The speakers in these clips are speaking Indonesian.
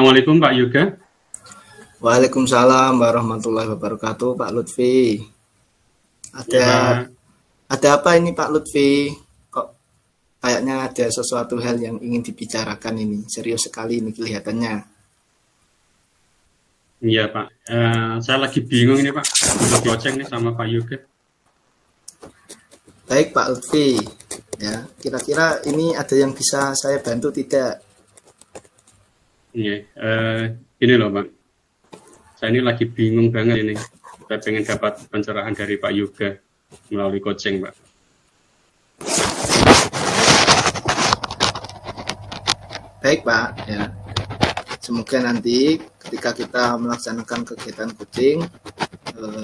Assalamualaikum Pak Yoga. Waalaikumsalam warahmatullahi wabarakatuh, Pak Lutfi. Ya, Ada Pak. ada apa ini Pak Lutfi? Kok kayaknya ada sesuatu hal yang ingin dibicarakan ini. Serius sekali ini kelihatannya. Iya Pak. Saya lagi bingung ini Pak. Untuk goceng nih sama Pak Yoga. Baik Pak Lutfi. Ya, kira-kira ini ada yang bisa saya bantu tidak? Iya. Ini loh Pak. Saya ini lagi bingung banget ini. Saya pengen dapat pencerahan dari Pak Yoga melalui coaching Pak. Baik Pak, ya. Semoga nanti ketika kita melaksanakan kegiatan coaching,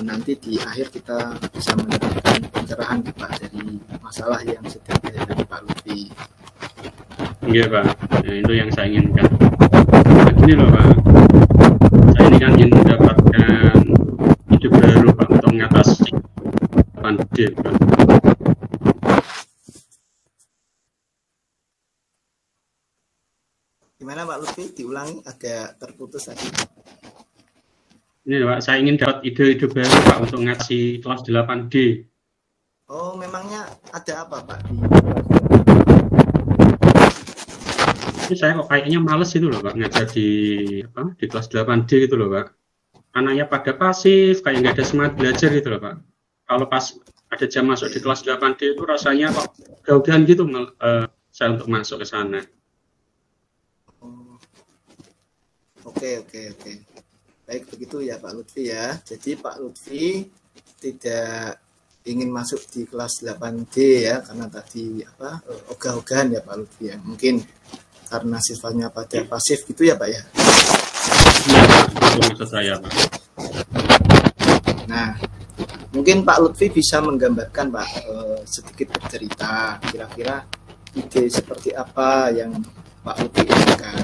nanti di akhir kita bisa mendapatkan pencerahan Pak dari masalah yang sedang dihadapi Pak Lutfi. Iya Pak. Nah, itu yang saya inginkan. Nah, gini loh Pak. Saya ini kan ingin mendapatkan ide baru Pak untuk mengatasi pandemi Pak. Gimana Pak Lutfi? Diulangi, agak terputus tadi. Ini Pak, saya ingin dapat ide-ide baru Pak untuk ngasih kelas 8D. Oh, memangnya ada apa Pak? Ini saya kok kayaknya males itu loh Pak, ngajar di kelas 8D gitu loh Pak. Anaknya pada pasif, kayak nggak ada semangat belajar gitu loh Pak. Kalau pas ada jam masuk di kelas 8D itu rasanya kok gaugan gitu saya untuk masuk ke sana. Oke. Baik begitu ya Pak Lutfi ya. Jadi Pak Lutfi tidak ingin masuk di kelas 8D ya, karena tadi ogah-ogahan ya Pak Lutfi ya. Mungkin karena sifatnya pada pasif gitu ya Pak ya. Iya Pak, itu maksud saya Pak. Nah, mungkin Pak Lutfi bisa menggambarkan Pak, sedikit bercerita kira-kira ide seperti apa yang Pak Lutfi inginkan.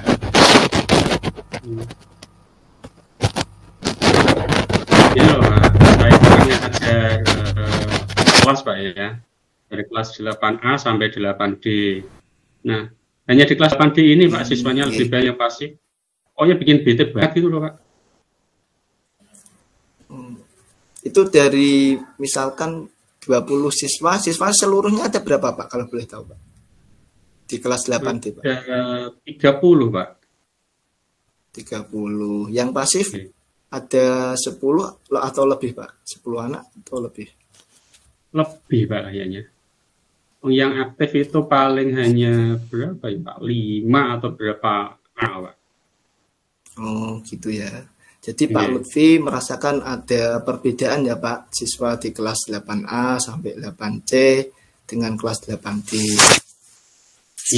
Ini loh Pak, saya sekarang ngajar kelas Pak ya, dari kelas 8A sampai 8D. Nah, hanya di kelas 8D ini Pak, siswanya lebih banyak pasif. Pokoknya bikin bete banget gitu loh Pak. Itu dari misalkan 20 siswa seluruhnya ada berapa Pak kalau boleh tahu Pak? Di kelas 8D Pak. Ada 30 Pak. 30. Yang pasif Oke. ada 10 atau lebih Pak? 10 anak atau lebih? Lebih Pak kayaknya. Yang aktif itu paling hanya berapa ya Pak? 5 atau berapa anak Pak? Oh gitu ya. Jadi Pak Lutfi merasakan ada perbedaan ya Pak, siswa di kelas 8A sampai 8C dengan kelas 8D.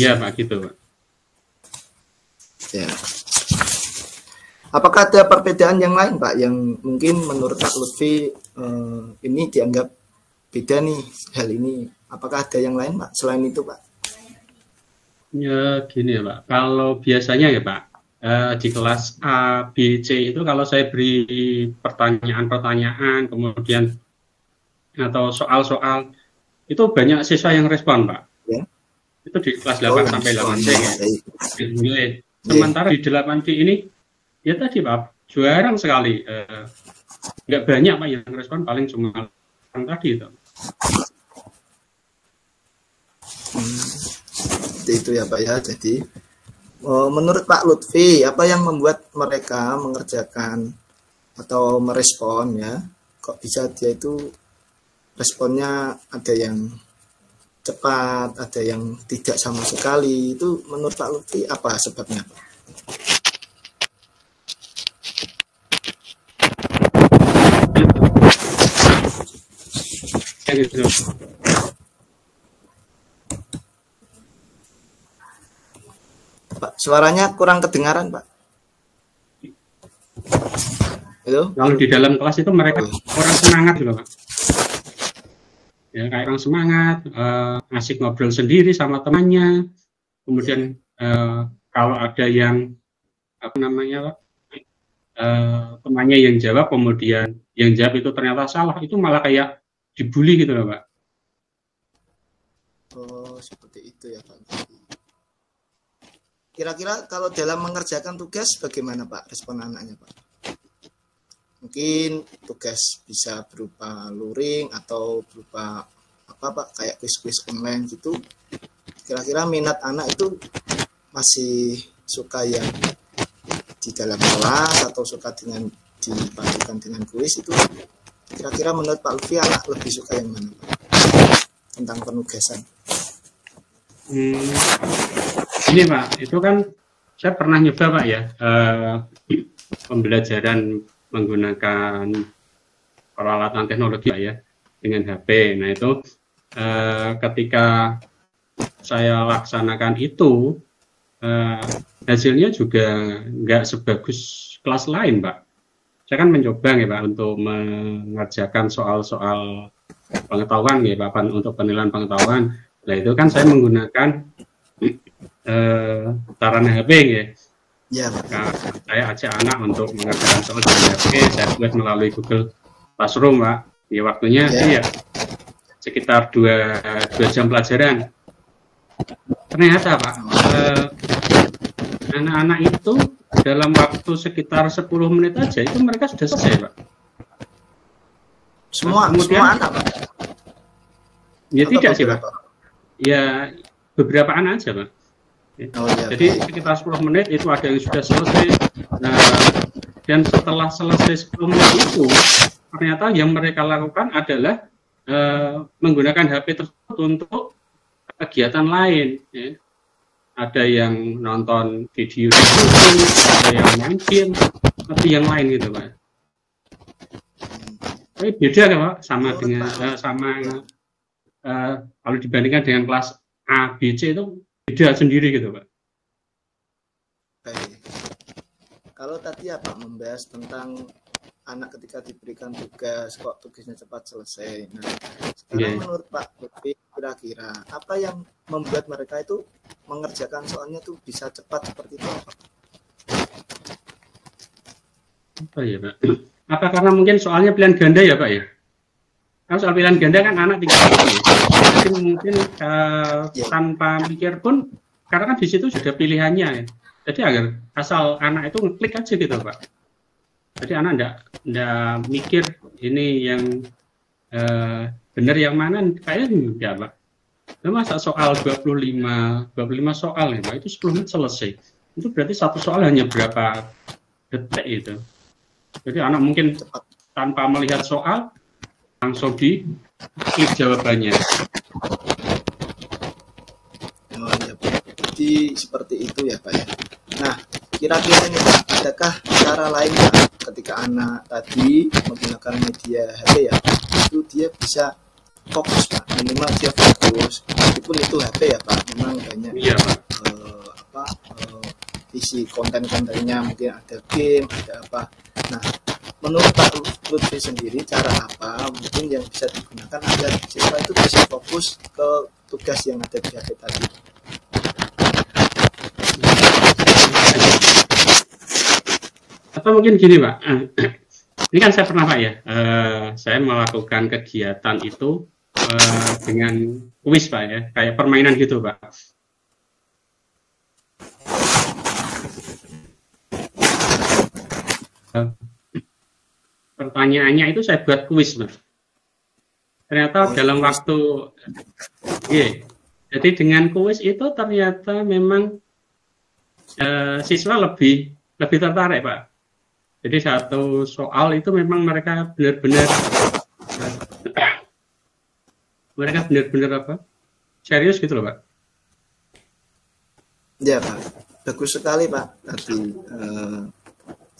Iya Pak, gitu Pak. Ya. Apakah ada perbedaan yang lain Pak, yang mungkin menurut Pak Lutfi ini dianggap beda nih hal ini? Apakah ada yang lain Pak selain itu Pak? Ya gini ya Pak, kalau biasanya ya Pak, di kelas A, B, C itu kalau saya beri pertanyaan-pertanyaan, kemudian atau soal-soal, itu banyak siswa yang respon Pak. Ya. Itu di kelas 8 sampai 8C ya. Sementara di 8D ini, ya tadi Pak, jarang sekali, nggak banyak Pak yang respon, paling cuma yang tadi itu. Itu ya Pak ya. Jadi menurut Pak Lutfi, apa yang membuat mereka mengerjakan atau merespon ya, kok bisa dia itu responnya ada yang cepat, ada yang tidak sama sekali, itu menurut Pak Lutfi apa sebabnya Pak? Gitu. Pak, suaranya kurang kedengaran Pak. Halo? Kalau di dalam kelas itu mereka orang semangat gitu Pak. Ya kayak orang semangat, asik ngobrol sendiri sama temannya. Kemudian kalau ada yang temannya yang jawab, kemudian yang jawab itu ternyata salah, itu malah kayak dibully gitu loh Pak. Oh seperti itu ya Pak. kira-kira kalau dalam mengerjakan tugas bagaimana Pak respon anaknya Pak? Mungkin tugas bisa berupa luring atau berupa apa Pak, kayak kuis-kuis online gitu. Kira-kira minat anak itu masih suka yang di dalam kelas atau suka dengan dipadukan dengan kuis itu? Kira-kira menurut Pak Lutfi anak lebih suka yang mana Pak? Tentang penugasan. Ini Pak, itu kan saya pernah nyoba Pak ya, pembelajaran menggunakan peralatan teknologi ya dengan HP. Nah itu ketika saya laksanakan itu hasilnya juga nggak sebagus kelas lain Pak. Saya kan mencoba ya Pak untuk mengerjakan soal-soal pengetahuan ya Pak, untuk penilaian pengetahuan. Nah itu kan saya menggunakan sarana HP ya. Ya, Nah, saya ajak anak untuk mengerjakan soal di HP, saya buat melalui Google Classroom, Pak. Ya waktunya ya sekitar 2 jam pelajaran. Ternyata, Pak, anak-anak itu dalam waktu sekitar 10 menit aja itu mereka sudah selesai, Pak. Semua anak, Pak? Ya tidak sih, Pak. Ya beberapa anak aja, Pak. Oh, iya, jadi sekitar 10 menit itu ada yang sudah selesai. Nah, dan setelah selesai 10 menit itu ternyata yang mereka lakukan adalah menggunakan HP tersebut untuk kegiatan lain ya. Ada yang nonton video di YouTube, ada yang main game, atau yang lain gitu Pak. Tapi beda kan Pak sama dengan kalau dibandingkan dengan kelas A, B, C itu beda sendiri gitu Pak. Baik. Kalau tadi ya Pak membahas tentang anak ketika diberikan tugas kok tugasnya cepat selesai. Nah, sekarang menurut Pak Lutfi kira-kira apa yang membuat mereka itu mengerjakan soalnya tuh bisa cepat seperti itu Pak? Apa ya Pak? Apa karena mungkin soalnya pilihan ganda ya Pak ya? Kalau soal pilihan ganda kan anak tinggal jadi mungkin tanpa mikir pun karena kan di situ sudah pilihannya ya. Jadi agar asal anak itu ngeklik aja gitu Pak. Jadi anak enggak mikir ini yang benar yang mana kayaknya enggak Pak. Nah, masa soal 25 soal ya Pak, itu 10 menit selesai. Itu berarti satu soal hanya berapa detik itu. Jadi anak mungkin tanpa melihat soal langsung di klik jawabannya. Oh ya Pak. Jadi seperti itu ya Pak ya. Nah, kira-kira nih Pak, adakah cara lain Pak ketika anak tadi menggunakan media HP ya, itu dia bisa fokus Pak, minimal dia fokus, meskipun itu HP ya Pak, memang banyak isi konten-kontennya, mungkin ada game, ada apa. Nah, menurut Pak Lutfi sendiri cara apa mungkin yang bisa digunakan agar siswa itu bisa fokus ke tugas yang ada di HP tadi? Atau mungkin gini Pak, ini kan saya pernah Pak ya, saya melakukan kegiatan itu dengan kuis Pak ya, kayak permainan gitu Pak. Pertanyaannya itu saya buat kuis Pak. Ternyata dalam waktu, jadi dengan kuis itu ternyata memang siswa lebih tertarik Pak. Jadi satu soal itu memang mereka benar-benar apa? Serius gitu loh Pak. Ya Pak, bagus sekali Pak tadi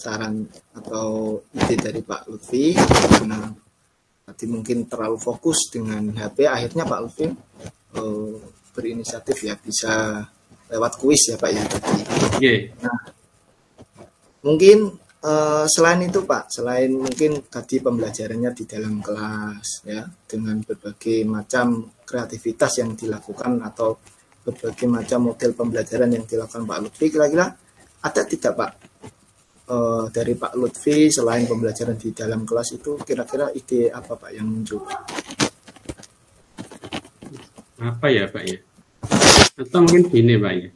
saran atau ide dari Pak Lutfi, karena tadi mungkin terlalu fokus dengan HP, akhirnya Pak Lutfi berinisiatif ya bisa lewat kuis ya Pak ya tadi. Nah, mungkin selain itu Pak, selain mungkin tadi pembelajarannya di dalam kelas ya dengan berbagai macam kreativitas yang dilakukan atau berbagai macam model pembelajaran yang dilakukan Pak Lutfi, kira-kira ada tidak Pak dari Pak Lutfi selain pembelajaran di dalam kelas itu, kira-kira ide apa Pak yang muncul? Apa ya Pak ya? Atau mungkin gini Pak ya,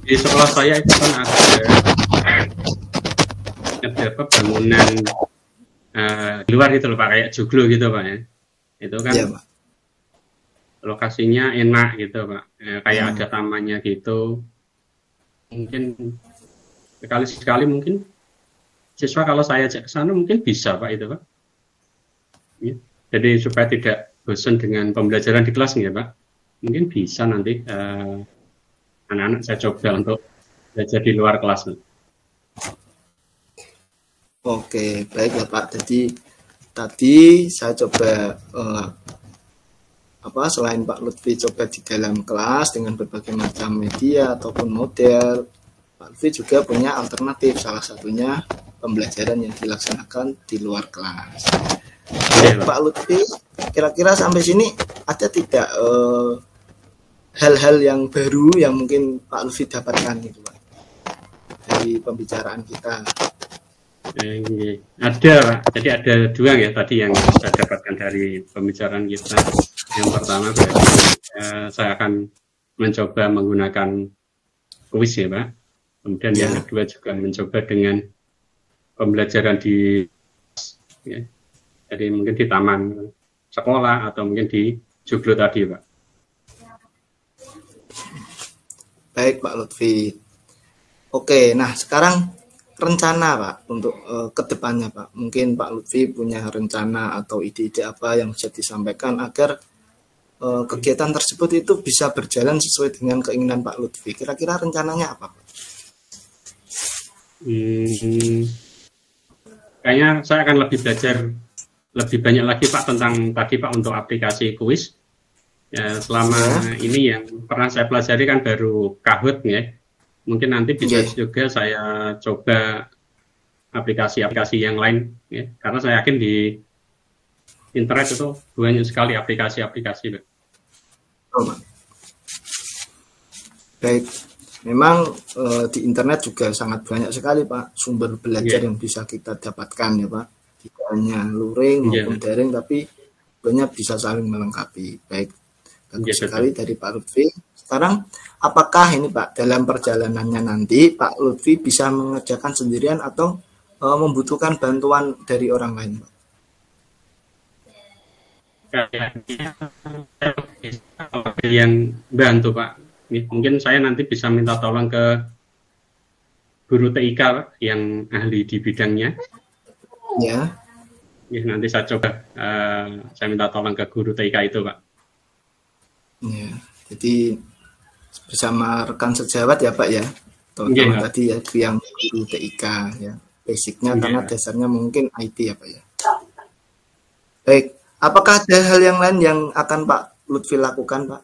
Di sekolah saya itu kan ada apa bangunan di luar itu loh Pak, kayak joglo gitu Pak ya. Itu kan Iya, Pak. lokasinya enak gitu Pak. Kayak ada tamannya gitu. Mungkin sekali-sekali mungkin siswa kalau saya ajak ke sana mungkin bisa Pak itu Pak. Ya. Jadi supaya tidak bosan dengan pembelajaran di kelas ya Pak. Mungkin bisa nanti anak-anak saya coba untuk belajar di luar kelas. Oke, baik ya Pak. Jadi tadi saya coba selain Pak Lutfi coba di dalam kelas dengan berbagai macam media ataupun model, Pak Lutfi juga punya alternatif, salah satunya pembelajaran yang dilaksanakan di luar kelas. Pak Lutfi, kira-kira sampai sini ada tidak hal-hal yang baru yang mungkin Pak Lutfi dapatkan gitu Pak dari pembicaraan kita? Ada Pak, jadi ada dua ya tadi yang saya dapatkan dari pembicaraan kita. Yang pertama saya akan mencoba menggunakan kuis ya Pak. Kemudian yang kedua juga mencoba dengan pembelajaran di ya. Jadi mungkin di taman sekolah atau mungkin di joglo tadi Pak. Baik Pak Lutfi. Oke, nah sekarang rencana Pak untuk kedepannya Pak. Mungkin Pak Lutfi punya rencana atau ide-ide apa yang bisa disampaikan agar kegiatan tersebut itu bisa berjalan sesuai dengan keinginan Pak Lutfi. Kira-kira rencananya apa Pak? Kayaknya saya akan lebih belajar lebih banyak lagi Pak tentang tadi Pak untuk aplikasi kuis. Ya, selama ini yang pernah saya pelajari kan baru Kahoot ya. Mungkin nanti bisa juga saya coba aplikasi-aplikasi yang lain ya. Karena saya yakin di internet itu banyak sekali aplikasi-aplikasi. Baik. Memang di internet juga sangat banyak sekali Pak sumber belajar yang bisa kita dapatkan ya Pak. Tidak hanya luring maupun daring, tapi banyak bisa saling melengkapi. Baik, bagus sekali dari Pak Lutfi. Sekarang, apakah ini Pak dalam perjalanannya nanti Pak Lutfi bisa mengerjakan sendirian atau membutuhkan bantuan dari orang lain Pak? Yang bantu Pak. Mungkin saya nanti bisa minta tolong ke guru TIK yang ahli di bidangnya. Ya, nanti saya coba saya minta tolong ke guru TIK itu Pak. Ya, jadi bersama rekan sejawat ya Pak ya, terutama tadi ya yang guru TIK ya, basicnya karena dasarnya mungkin IT ya Pak ya. Baik, apakah ada hal yang lain yang akan Pak Lutfi lakukan Pak?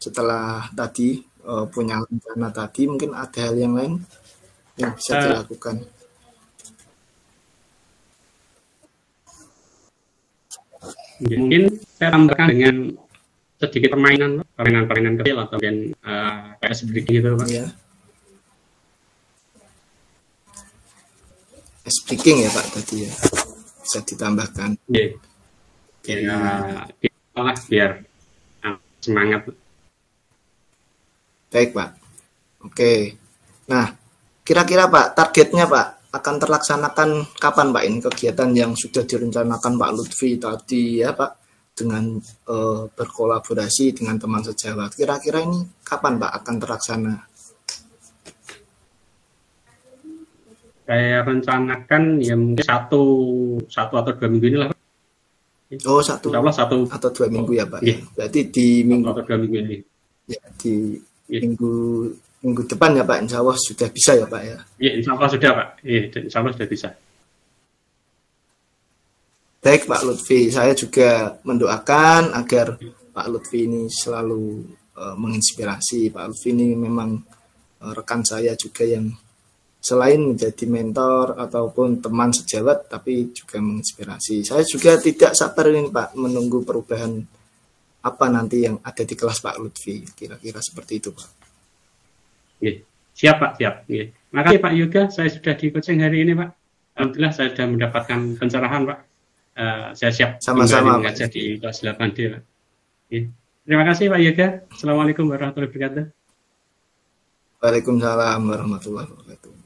Setelah tadi punya rencana tadi, mungkin ada hal yang lain yang bisa dilakukan. Mungkin saya tambahkan dengan sedikit permainan kecil atau mungkin kayak sedikit gitu Pak. Ya. Speaking ya Pak tadi ya, bisa ditambahkan. Iya. Biar semangat. Baik Pak. Oke. Nah, kira-kira Pak targetnya Pak akan terlaksanakan kapan Pak ini kegiatan yang sudah direncanakan Pak Lutfi tadi ya Pak dengan berkolaborasi dengan teman sejawat. Kira-kira ini kapan Pak akan terlaksana? Saya rencanakan ya mungkin satu atau 2 minggu ini lah. Oh, satu atau 2 minggu ya Pak. Yeah. Berarti di minggu atau 2 minggu ini. Ya, di minggu depan ya Pak, insya Allah sudah bisa ya Pak ya. Iya, insya Allah sudah Pak. Iya, insya Allah sudah bisa. Baik Pak Lutfi, saya juga mendoakan agar Pak Lutfi ini selalu menginspirasi. Pak Lutfi ini memang rekan saya juga yang selain menjadi mentor ataupun teman sejawat, tapi juga menginspirasi. Saya juga tidak sabar ini Pak menunggu perubahan apa nanti yang ada di kelas Pak Lutfi. Kira-kira seperti itu Pak. Siap Pak, siap. Makasih Pak Yoga, saya sudah di coaching hari ini Pak. Alhamdulillah saya sudah mendapatkan pencerahan Pak. Saya siap sama-sama mengajar di kelas 8D Pak. Terima kasih Pak Yoga. Assalamualaikum warahmatullahi wabarakatuh. Waalaikumsalam warahmatullahi wabarakatuh.